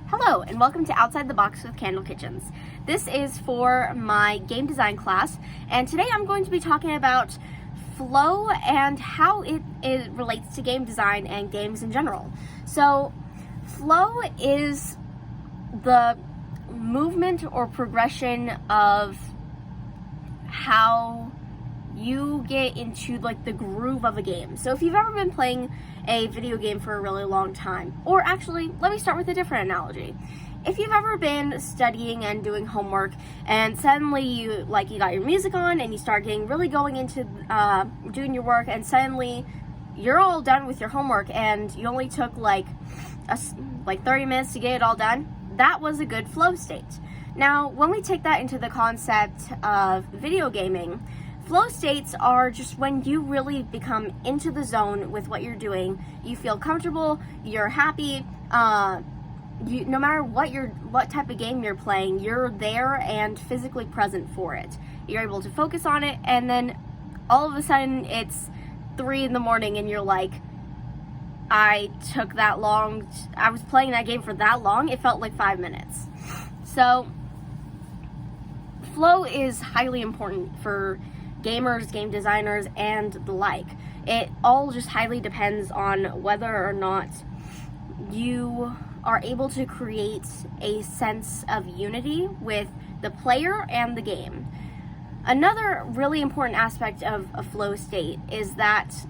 Hello and welcome to Outside the Box with Candle Kitchens. This is for my game design class, and today I'm going to be talking about flow and how it relates to game design and games in general. So flow is the movement or progression of how you get into like the groove of a game. So if you've ever been playing a video game for a really long time, or actually, let me start with a different analogy. If you've ever been studying and doing homework and suddenly you got your music on and you start getting really going into doing your work, and suddenly you're all done with your homework and you only took like 30 minutes to get it all done, that was a good flow state. Now, when we take that into the concept of video gaming, flow states are just when you really become into the zone with what you're doing. You feel comfortable, you're happy, no matter what type of game you're playing, you're there and physically present for it. You're able to focus on it, and then all of a sudden it's 3 a.m. and you're like, I was playing that game for that long, it felt like 5 minutes. So flow is highly important for gamers, game designers, and the like. It all just highly depends on whether or not you are able to create a sense of unity with the player and the game. Another really important aspect of a flow state is that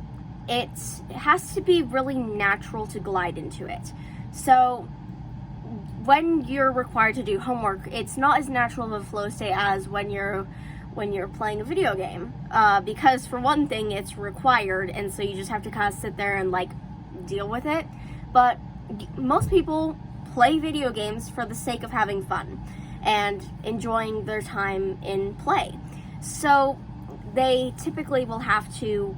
it has to be really natural to glide into it. So when you're required to do homework, it's not as natural of a flow state as when you're playing a video game, because for one thing, it's required, and so you just have to kind of sit there and deal with it. But most people play video games for the sake of having fun and enjoying their time in play. So they typically will have to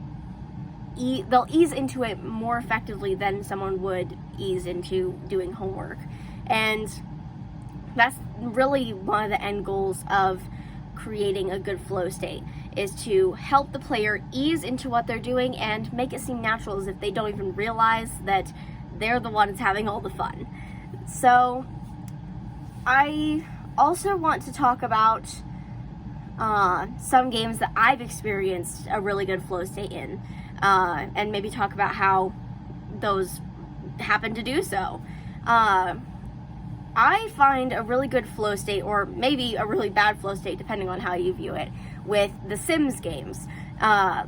they'll ease into it more effectively than someone would ease into doing homework. And that's really one of the end goals of creating a good flow state, is to help the player ease into what they're doing and make it seem natural, as if they don't even realize that they're the ones having all the fun. So I also want to talk about some games that I've experienced a really good flow state in, and maybe talk about how those happen to do so. I find a really good flow state, or maybe a really bad flow state, depending on how you view it, with the Sims games.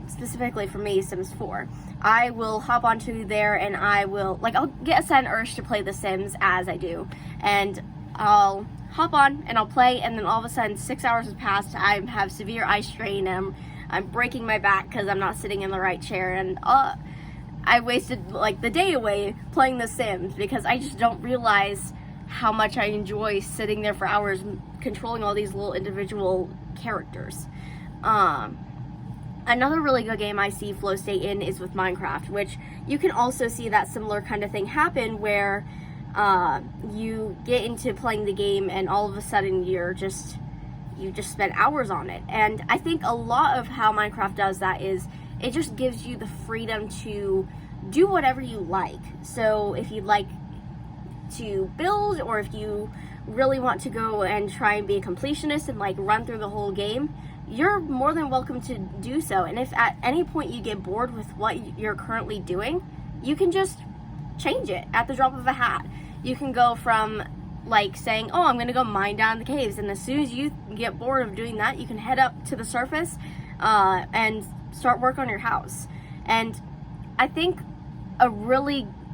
Specifically for me, Sims 4. I will hop onto there and I'll get a sudden urge to play The Sims, as I do, and I'll hop on and I'll play, and then all of a sudden 6 hours has passed, I have severe eye strain, and I'm breaking my back because I'm not sitting in the right chair, and I wasted the day away playing The Sims because I just don't realize how much I enjoy sitting there for hours controlling all these little individual characters. Another really good game I see flow state in is with Minecraft, which you can also see that similar kind of thing happen, where you get into playing the game and all of a sudden you just spend hours on it. And I think a lot of how Minecraft does that is it just gives you the freedom to do whatever you like. So if you'd like to build, or if you really want to go and try and be a completionist and run through the whole game, you're more than welcome to do so. And if at any point you get bored with what you're currently doing, you can just change it at the drop of a hat. You can go from saying, oh, I'm gonna go mine down the caves, and as soon as you get bored of doing that, you can head up to the surface and start work on your house. And I think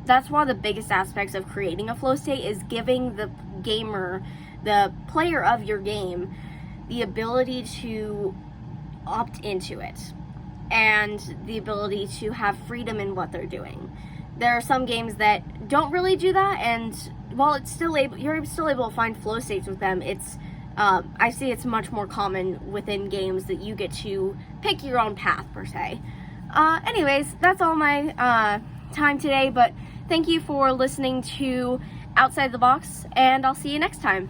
that's one of the biggest aspects of creating a flow state, is giving the gamer, the player of your game, the ability to opt into it and the ability to have freedom in what they're doing. There are some games that don't really do that, and while you're still able to find flow states with them, I see it's much more common within games that you get to pick your own path, per se. Anyways, that's all my time today, but thank you for listening to Outside the Box, and I'll see you next time.